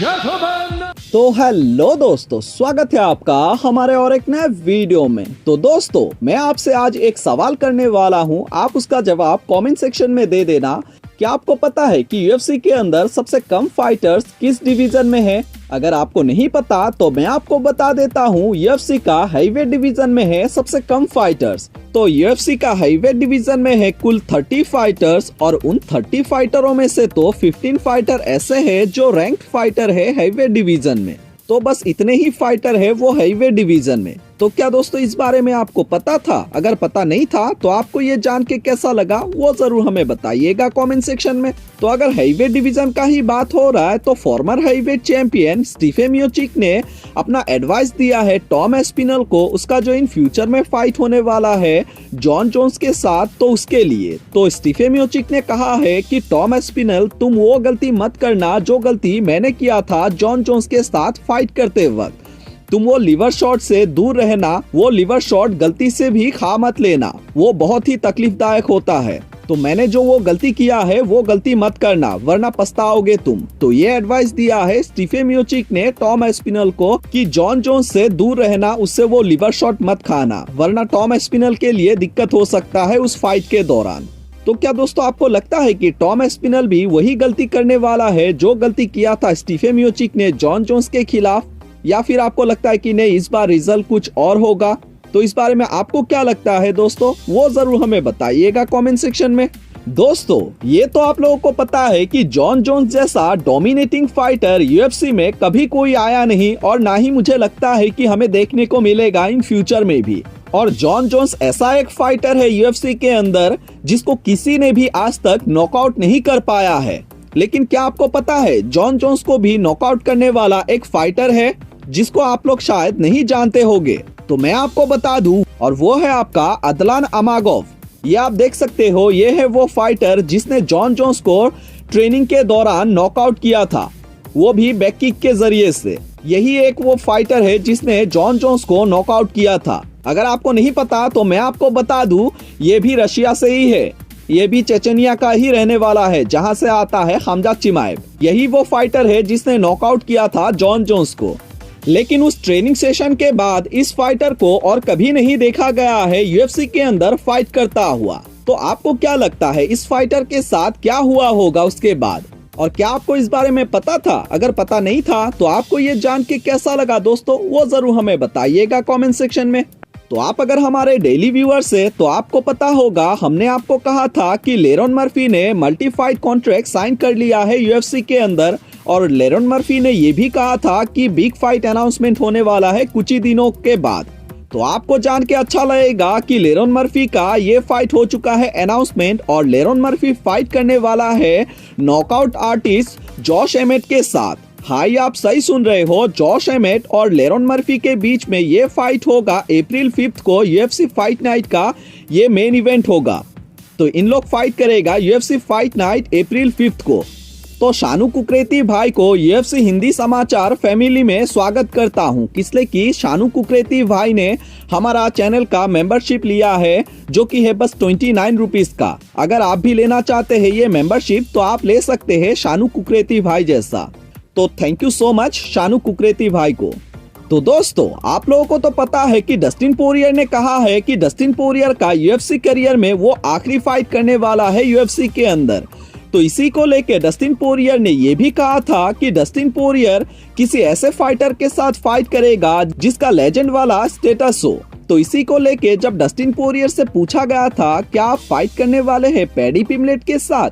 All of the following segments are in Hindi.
तो हेलो दोस्तों, स्वागत है आपका हमारे और एक नए वीडियो में। तो दोस्तों, मैं आपसे आज एक सवाल करने वाला हूं, आप उसका जवाब कमेंट सेक्शन में दे देना। क्या आपको पता है कि यूएफसी के अंदर सबसे कम फाइटर्स किस डिवीजन में है? अगर आपको नहीं पता तो मैं आपको बता देता हूँ, यूएफसी का हैवीवेट डिवीजन में है सबसे कम फाइटर्स। तो यूएफसी का हैवीवेट डिवीजन में है कुल 30 फाइटर्स और उन 30 फाइटरों में से तो 15 फाइटर ऐसे हैं जो रैंक्ड फाइटर है हैवीवेट डिवीजन में। तो बस इतने ही फाइटर है वो हैवीवेट डिवीजन में। तो क्या दोस्तों इस बारे में आपको पता था? अगर पता नहीं था तो आपको ये जान के कैसा लगा वो जरूर हमें बताइएगा कमेंट सेक्शन में। तो अगर हैवीवेट डिवीजन का ही बात हो रहा है तो फॉर्मर हैवीवेट चैंपियन स्टीफन मियोचिक ने अपना एडवाइस दिया है टॉम एस्पिनल को, उसका जो इन फ्यूचर में फाइट होने वाला है जॉन जोन्स के साथ, तो उसके लिए। तो स्टीफन मियोचिक ने कहा है कि टॉम एस्पिनल, तुम वो गलती मत करना जो गलती मैंने किया था जॉन जोन्स के साथ फाइट करते वक्त। तुम वो लिवर शॉट से दूर रहना, वो लिवर शॉट गलती से भी खा मत लेना, वो बहुत ही तकलीफदायक होता है। तो मैंने जो वो गलती किया है वो गलती मत करना वरना पछताओगे तुम। तो ये एडवाइस दिया है स्टीफन मियोचिक ने टॉम एस्पिनल को कि जॉन जोन्स से दूर रहना, उससे वो लिवर शॉट मत खाना वरना टॉम एस्पिनल के लिए दिक्कत हो सकता है उस फाइट के दौरान। तो क्या दोस्तों आपको लगता है कि टॉम एस्पिनल भी वही गलती करने वाला है जो गलती किया था स्टीफन मियोचिक ने जॉन जोन्स के खिलाफ, या फिर आपको लगता है कि नहीं इस बार रिजल्ट कुछ और होगा? तो इस बारे में आपको क्या लगता है दोस्तों, वो जरूर हमें बताइएगा कमेंट सेक्शन में। दोस्तों ये तो आप लोगों को पता है कि जॉन जोन्स जैसा डोमिनेटिंग फाइटर यूएफसी में कभी कोई आया नहीं और ना ही मुझे लगता है कि हमें देखने को मिलेगा इन फ्यूचर में भी। और जॉन जोन्स ऐसा एक फाइटर है यूएफसी के अंदर जिसको किसी ने भी आज तक नॉकआउट नहीं कर पाया है। लेकिन क्या आपको पता है जॉन जोन्स को भी नॉकआउट करने वाला एक फाइटर है जिसको आप लोग शायद नहीं जानते होंगे। तो मैं आपको बता दूं, और वो है आपका अदलान अमागोव। ये आप देख सकते हो, ये है वो फाइटर जिसने जॉन जोन्स को ट्रेनिंग के दौरान नॉकआउट किया था, वो भी बैक किक के जरिए से। यही एक वो फाइटर है जिसने जॉन जोन्स को नॉकआउट किया था। अगर आपको नहीं पता तो मैं आपको बता दूं, ये भी रशिया से ही है, ये भी चेचनिया का ही रहने वाला है जहां से आता है हमजात चिमाएव। यही वो फाइटर है जिसने नॉकआउट किया था जॉन जोन्स को। लेकिन उस ट्रेनिंग सेशन के बाद इस फाइटर को और कभी नहीं देखा गया है यूएफसी के अंदर फाइट करता हुआ। तो आपको क्या लगता है इस फाइटर के साथ क्या हुआ होगा उसके बाद? और क्या आपको इस बारे में पता था? अगर पता नहीं था तो आपको ये जान के कैसा लगा दोस्तों, वो जरूर हमें बताइएगा कमेंट सेक्शन में। तो आप अगर हमारे डेली व्यूअर्स है तो आपको पता होगा, हमने आपको कहा था कि लेरॉन मर्फी ने मल्टी फाइट कॉन्ट्रैक्ट साइन कर लिया है यूएफसी के अंदर। और लेरॉन मर्फी ने ये भी कहा था कि बिग फाइट अनाउंसमेंट होने वाला है कुछ ही दिनों के बाद। तो आपको जान के अच्छा लगेगा कि लेरॉन मर्फी का ये फाइट हो चुका है अनाउंसमेंट, और लेरॉन मर्फी फाइट करने वाला है नॉकआउट आर्टिस्ट जॉश एमेट के साथ। हाँ, ये आप सही सुन रहे हो, जॉश एमेट और लेरॉन मर्फी के बीच में ये फाइट होगा अप्रैल 5 को यूएफसी फाइट नाइट का ये मेन इवेंट होगा। तो इन लोग फाइट करेगा यूएफसी फाइट नाइट अप्रैल 5 को। तो शानू कुकरेती भाई को यूएफसी हिंदी समाचार फैमिली में स्वागत करता हूं, इसलिए कि शानू कुकरेती भाई ने हमारा चैनल का मेंबरशिप लिया है जो कि है बस 29 रुपीज का। अगर आप भी लेना चाहते हैं ये मेंबरशिप तो आप ले सकते हैं शानू कुकरेती भाई जैसा। तो thank you so much Shanu Kukreti भाई को। तो दोस्तों आप लोगों को तो पता है कि डस्टिन पोरियर ने कहा है कि डस्टिन पोरियर का यूएफसी करियर में वो आखिरी फाइट करने वाला है यूएफसी के अंदर। तो इसी को लेके डस्टिन पोरियर ने ये भी कहा था कि डस्टिन पोरियर किसी ऐसे फाइटर के साथ फाइट करेगा जिसका लेजेंड वाला स्टेटस हो। तो इसी को लेके जब डस्टिन पोरियर से पूछा गया था क्या आप फाइट करने वाले हैं पैडी पिमलेट के साथ,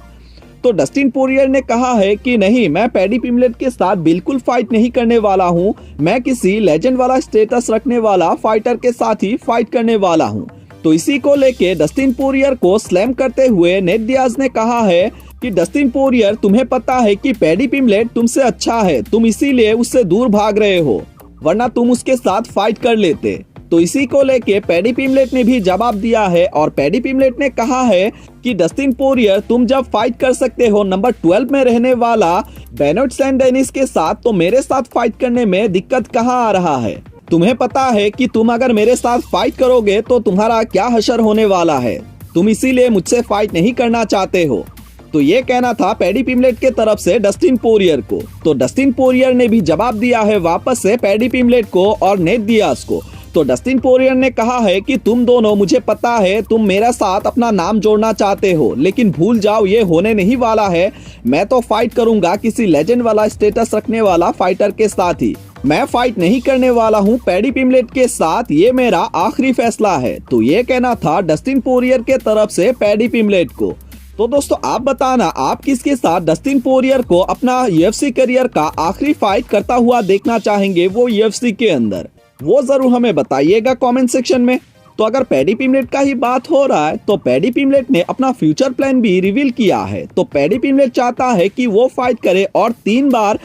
तो डस्टिन पोरियर ने कहा है कि नहीं, मैं पैडी पिमलेट के साथ बिल्कुल फाइट नहीं करने वाला हूं, मैं किसी लेजेंड वाला स्टेटस रखने वाला फाइटर के साथ ही फाइट करने वाला हूं। तो इसी को लेके डस्टिन पोरियर को स्लैम करते हुए नेट डियाज ने कहा है कि डस्टिन पोरियर, तुम्हें पता है कि पैडी पिमलेट तुमसे अच्छा है, तुम इसीलिए उससे दूर भाग रहे हो, वरना तुम उसके साथ फाइट कर लेते। तो इसी को लेके पैडी पिमलेट ने भी जवाब दिया है और पैडी पिमलेट ने कहा है कि डस्टिन पोरियर, तुम जब फाइट कर सकते हो नंबर 12 में रहने वाला बेनोट सैन डेनिस के साथ, तो मेरे साथ फाइट करने में दिक्कत कहाँ आ रहा है? तुम्हें पता है कि तुम अगर मेरे साथ फाइट करोगे तो तुम्हारा क्या हशर होने वाला है, तुम इसीलिए मुझसे फाइट नहीं करना चाहते हो। तो ये कहना था पैडी पिमलेट के तरफ से डस्टिन पोरियर को। तो डस्टिन पोरियर ने भी जवाब दिया है वापस से पैडी पिमलेट को और नेट दियाज को। तो डस्टिन पोरियर ने कहा है कि तुम दोनों, मुझे पता है तुम मेरे साथ अपना नाम जोड़ना चाहते हो, लेकिन भूल जाओ ये होने नहीं वाला है। मैं तो फाइट करूंगा किसी लेजेंड वाला स्टेटस रखने वाला फाइटर के साथ ही। मैं फाइट नहीं करने वाला हूं पैडी पिमलेट के साथ, ये मेरा आखिरी फैसला है। तो ये कहना था डस्टिन पोरियर के तरफ से पैडी पिमलेट को। तो दोस्तों आप बताना, आप किसके साथ डस्टिन पोरियर को अपना UFC करियर का आखिरी फाइट करता हुआ देखना चाहेंगे वो UFC के अंदर, वो जरूर हमें बताइएगा कमेंट सेक्शन में। तो अगर पैडी पिमलेट का ही बात हो रहा है तो पैडी पिमलेट ने अपना फ्यूचर प्लान भी रिवील किया है। तो पैडी पिमलेट चाहता है कि वो फाइट करे और 3 बार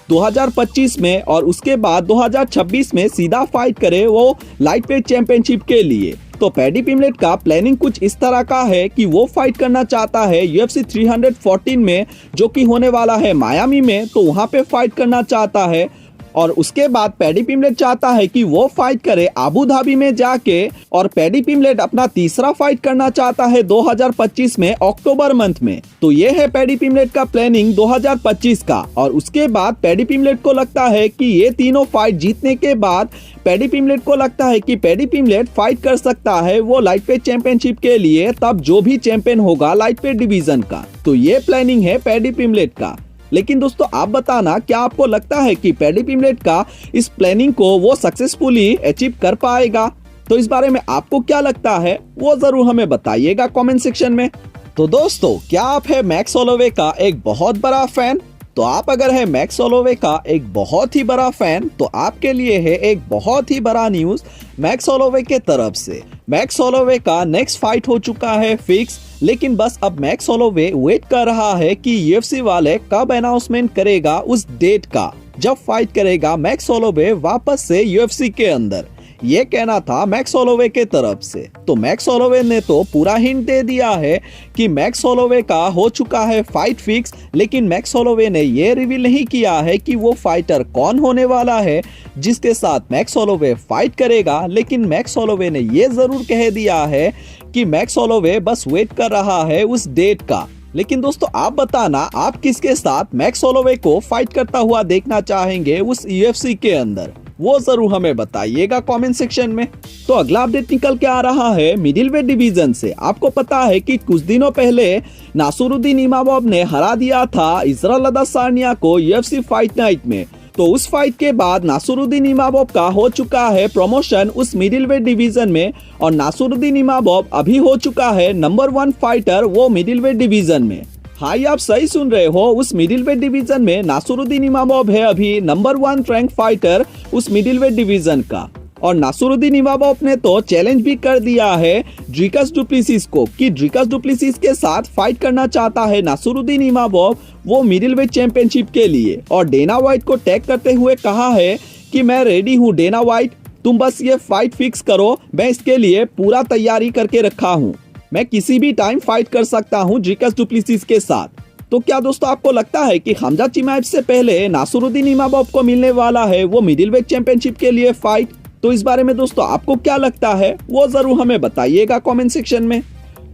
2025 में और उसके बाद 2026 में सीधा फाइट करे वो लाइट वेट चैंपियनशिप के लिए। तो पैडी पिमलेट का प्लानिंग कुछ इस तरह का है कि वो फाइट करना चाहता है UFC 314 में, जो कि होने वाला है मायामी में। तो वहां पे फाइट करना चाहता है और उसके बाद पैडी पिमलेट चाहता है कि वो फाइट करे अबू धाबी में जाके। और पैडी पिमलेट अपना तीसरा फाइट करना चाहता है 2025 में अक्टूबर मंथ में। तो ये है पैडी पिमलेट का प्लानिंग 2025 का। और उसके बाद पैडी पिमलेट को लगता है कि ये तीनों फाइट जीतने के बाद पैडी पिमलेट को लगता है कि पैडी पिमलेट फाइट कर सकता है वो लाइट वेट चैंपियनशिप के लिए, तब जो भी चैंपियन होगा लाइट वेट डिवीजन का। तो ये प्लानिंग है पैडी पिमलेट का। लेकिन दोस्तों आप बताना, क्या आपको लगता है कि पैडी पिमलेट का इस प्लानिंग को वो सक्सेसफुली अचीव कर पाएगा? तो इस बारे में आपको क्या लगता है वो जरूर हमें बताइएगा कमेंट सेक्शन में। तो दोस्तों क्या आप है मैक्स होलोवे का एक बहुत बड़ा फैन? तो आप अगर है मैक्स होलोवे का एक बहुत ही बड़ा फैन तो आपके लिए है एक बहुत ही बड़ा न्यूज मैक्स होलोवे के तरफ से। मैक्स होलोवे का नेक्स्ट फाइट हो चुका है फिक्स, लेकिन बस अब मैक्स होलोवे वेट कर रहा है कि UFC वाले कब अनाउंसमेंट करेगा उस डेट का जब फाइट करेगा मैक्स होलोवे वापस से UFC के अंदर। ये कहना था मैक्स होलोवे के तरफ से। तो मैक्स होलोवे ने तो पूरा हिंट दे दिया है कि मैक्स होलोवे का हो चुका है फाइट फिक्स, लेकिन मैक्स होलोवे ने ये रिवील नहीं किया है कि वो फाइटर कौन होने वाला है जिसके साथ मैक्स होलोवे फाइट करेगा। लेकिन मैक्स होलोवे ने ये जरूर कह दिया है कि मैक्स होलोवे बस वेट कर रहा है उस डेट का। लेकिन दोस्तों आप बताना, आप किसके साथ मैक्स होलोवे को फाइट करता हुआ देखना चाहेंगे उस UFC के अंदर, वो जरूर हमें बताइएगा कमेंट सेक्शन में। तो अगला अपडेट निकल के आ रहा है मिडिल वेट डिवीजन से। आपको पता है कि कुछ दिनों पहले नासुरुद्दीन इमामोव ने हरा दिया था इस्राइल अदासानिया को UFC फाइट नाइट में। तो उस फाइट के बाद नासुरुद्दीन इमामोव का हो चुका है प्रमोशन उस मिडिल वेट डिवीजन में और नासुरुद्दीन इमामोव अभी हो चुका है नंबर 1 फाइटर वो मिडिल वेट डिवीजन में। हाँ, ये आप सही सुन रहे हो, उस मिडिल वेट डिवीजन में नासुरुद्दीन इमामोव है अभी नंबर 1 रैंक फाइटर उस मिडिल वेट डिवीजन का। और नासुरुद्दीन इमामोव ने तो चैलेंज भी कर दिया है ड्रिकस डुप्लेसिस को कि ड्रिकस डुप्लेसिस के साथ फाइट करना चाहता है नासुरुद्दीन इमामोव वो मिडिल वेट चैंपियनशिप के लिए। और डेना व्हाइट को टैग करते हुए कहा है कि मैं रेडी हूँ डेना व्हाइट, तुम बस ये फाइट फिक्स करो, मैं इसके लिए पूरा तैयारी करके रखा हूँ, मैं किसी भी टाइम फाइट कर सकता हूँ ड्रिकस डुप्लेसिस के साथ। तो क्या दोस्तों आपको लगता है कि हमजा चिमाएव से पहले नासुरुद्दीन इमामोव को मिलने वाला है वो मिडिल वेट चैंपियनशिप के लिए फाइट? तो इस बारे में दोस्तों आपको क्या लगता है वो जरूर हमें बताइएगा कमेंट सेक्शन में।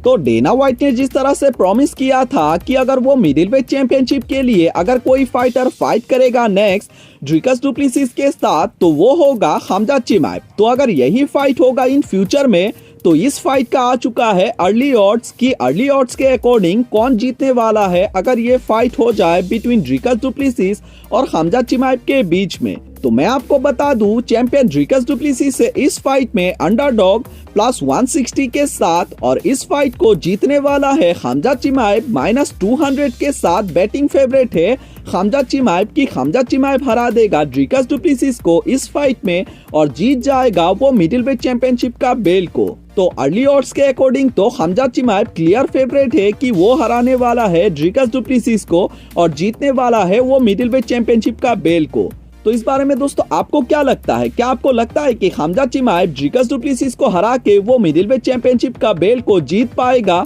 तो डेना व्हाइट ने जिस तरह से प्रॉमिस किया था कि अगर वो मिडिल वेट चैंपियनशिप के लिए अगर कोई फाइटर फाइट करेगा नेक्स्ट ड्रिकस डुप्लेसिस के साथ तो वो होगा हमजा चिमाएव। तो अगर यही फाइट होगा इन फ्यूचर में तो इस फाइट का आ चुका है अर्ली ऑड्स की अर्ली ऑड्स के अकॉर्डिंग कौन जीतने वाला है अगर ये फाइट हो जाए बिटवीन ड्रिकस डुप्लेसिस और हमजा चिमाएव के बीच में। तो मैं आपको बता दूं, चैंपियन ड्रिकस डुप्लेसिस से इस फाइट में अंडरडॉग +160 के साथ और इस फाइट को जीतने वाला है हमजा चिमाएव -200 के साथ बैटिंग फेवरेट है हमजा चिमाएव की हमजा चिमाएव हरा देगा ड्रिकस डुप्लेसिस को इस फाइट में और जीत जाएगा वो मिडिल वेट चैंपियनशिप का बेल्ट को। तो अर्ली ऑड्स के अकॉर्डिंग तो हमजा चिमाएव क्लियर फेवरेट है कि वो हराने वाला है ड्रिकस डुप्लेसिस को और जीतने वाला है वो मिडिल वेट चैंपियनशिप का बेल्ट को। तो इस बारे में दोस्तों आपको क्या लगता है? क्या आपको लगता है कि हमजा चिमाएव ड्रिकस डुप्लेसिस को हरा के वो मिडिल वेट चैंपियनशिप का बेल्ट को जीत पाएगा?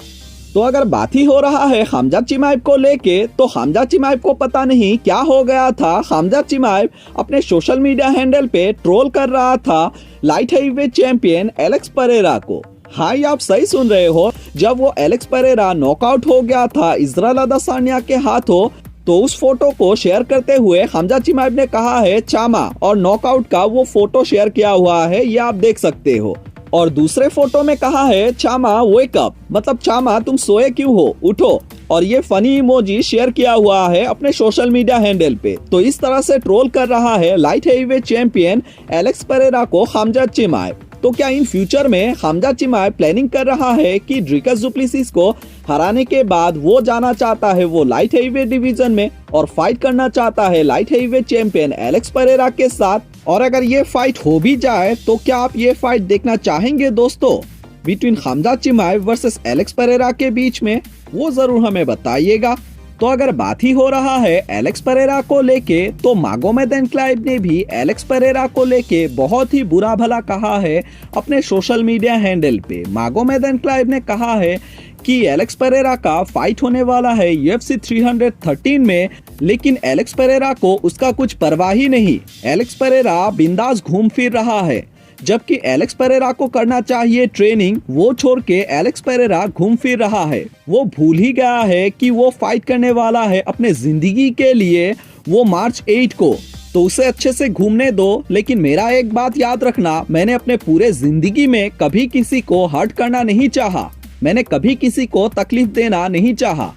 तो अगर बात ही हो रहा है हमजा चिमाएव को लेके तो हमजा चिमाएव को पता नहीं क्या हो गया था। हमजा चिमाएव अपने सोशल मीडिया हैंडल पे ट्रोल कर रहा था light heavyweight champion Alex Pereira को। हाँ, ये आप सही सुन रहे हो। जब वो एलेक्स पेरेरा नॉकआउट हो गया था इजराइल अदेसान्या के हाथों, तो उस फोटो को शेयर करते हुए हमजा चिमाएव ने कहा है चामा, और नॉकआउट का वो फोटो शेयर किया हुआ है, ये आप देख सकते हो। और दूसरे फोटो में कहा है चामा वेक अप, मतलब चामा तुम सोए क्यों हो, उठो। और ये फनी इमोजी शेयर किया हुआ है अपने सोशल मीडिया हैंडल पे। तो इस तरह से ट्रोल कर रहा है light heavyweight champion Alex Pereira को हमजा चिमाएव। तो क्या इन फ्यूचर में हमजा चिमाएव प्लानिंग कर रहा है कि ड्रिकस डुप्लेसिस को हराने के बाद वो जाना चाहता है वो लाइट हेवीवेट डिवीजन में और फाइट करना चाहता है light heavyweight champion Alex Pereira के साथ? और अगर ये फाइट हो भी जाए तो क्या आप ये फाइट देखना चाहेंगे दोस्तों between Hamza चिमाएव versus Alex Pereira के बीच में? वो जरूर हमें बताइएगा। तो अगर बात ही हो रहा है एलेक्स पेरेरा को लेके, तो मागोमेद एनक्लेव ने भी एलेक्स पेरेरा को लेके बहुत ही बुरा भला कहा है अपने सोशल मीडिया हैंडल पे। मागोमेद एनक्लेव ने कहा है कि एलेक्स पेरेरा का फाइट होने वाला है UFC 313 में, लेकिन एलेक्स पेरेरा को उसका कुछ परवाह ही नहीं। एलेक्स पेरेरा बिंदास घूम फिर रहा है, जबकि एलेक्स पेरेरा को करना चाहिए ट्रेनिंग, वो छोड़ के एलेक्स पेरेरा घूम फिर रहा है। वो भूल ही गया है कि वो फाइट करने वाला है अपने जिंदगी के लिए, वो मार्च 8 को। तो उसे अच्छे से घूमने दो, लेकिन मेरा एक बात याद रखना, मैंने अपने पूरे जिंदगी में कभी किसी को हर्ट करना नहीं चाहा, मैंने कभी किसी को तकलीफ देना नहीं चाहा,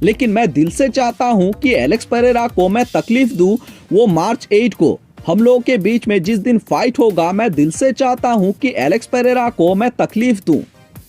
लेकिन मैं दिल से चाहता हूँ कि एलेक्स पेरेरा को मैं तकलीफ दूं। वो मार्च 8 को हम लोगों के बीच में जिस दिन फाइट होगा, मैं दिल से चाहता हूं कि एलेक्स पेरेरा को मैं तकलीफ दूं,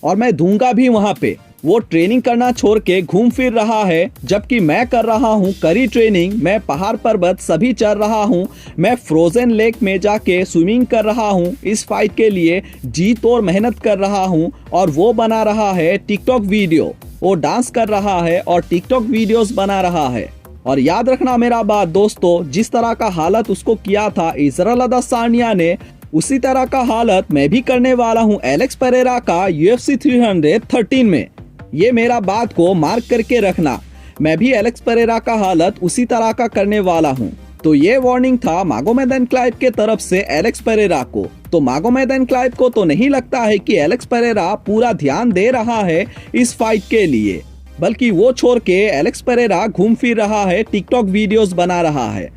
और मैं दूंगा भी वहां पे। वो ट्रेनिंग करना छोड़ के घूम फिर रहा है, जबकि मैं कर रहा हूं करी ट्रेनिंग। मैं पहाड़ पर्वत सभी चढ़ रहा हूं, मैं फ्रोजन लेक में जाके स्विमिंग कर रहा हूं, इस फाइट के लिए जी तोड़ मेहनत कर रहा हूं। और वो बना रहा है टिकटॉक वीडियो, वो डांस कर रहा है और टिकटॉक वीडियोस बना रहा है। और याद रखना मेरा बात दोस्तों, जिस तरह का हालत उसको किया था इजराइल अदेसान्या ने, उसी तरह का हालत मैं भी करने वाला हूं एलेक्स पेरेरा का UFC 313 में। ये मेरा बात को मार्क करके रखना, मैं भी एलेक्स पेरेरा का हालत उसी तरह का करने वाला हूं। तो ये वार्निंग था मागोमेद एनक्लेव के तरफ से एलेक्स पेरेरा को। तो मागोमेद एनक्लेव को तो नहीं लगता है कि एलेक्स पेरेरा पूरा ध्यान दे रहा है इस फाइट के लिए, बल्कि वो छोड़ के एलेक्स पेरेरा घूम फिर रहा है, टिकटॉक वीडियोस बना रहा है।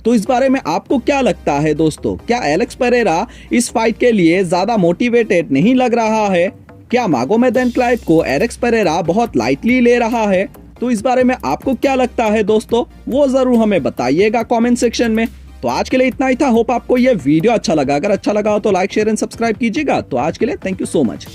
तो इस बारे में आपको क्या लगता है दोस्तों? क्या एलेक्स पेरेरा इस फाइट के लिए ज्यादा मोटिवेटेड नहीं लग रहा है? क्या मागोमेद एनक्लेव को एलेक्स पेरेरा बहुत लाइटली ले रहा है? तो इस बारे में आपको क्या लगता है दोस्तों? वो जरूर हमें बताइएगा कमेंट सेक्शन में। तो आज के लिए इतना ही था। होप आपको ये वीडियो अच्छा लगा। अगर अच्छा लगा हो तो लाइक शेयर एंड सब्सक्राइब कीजिएगा। तो आज के लिए थैंक यू सो मच।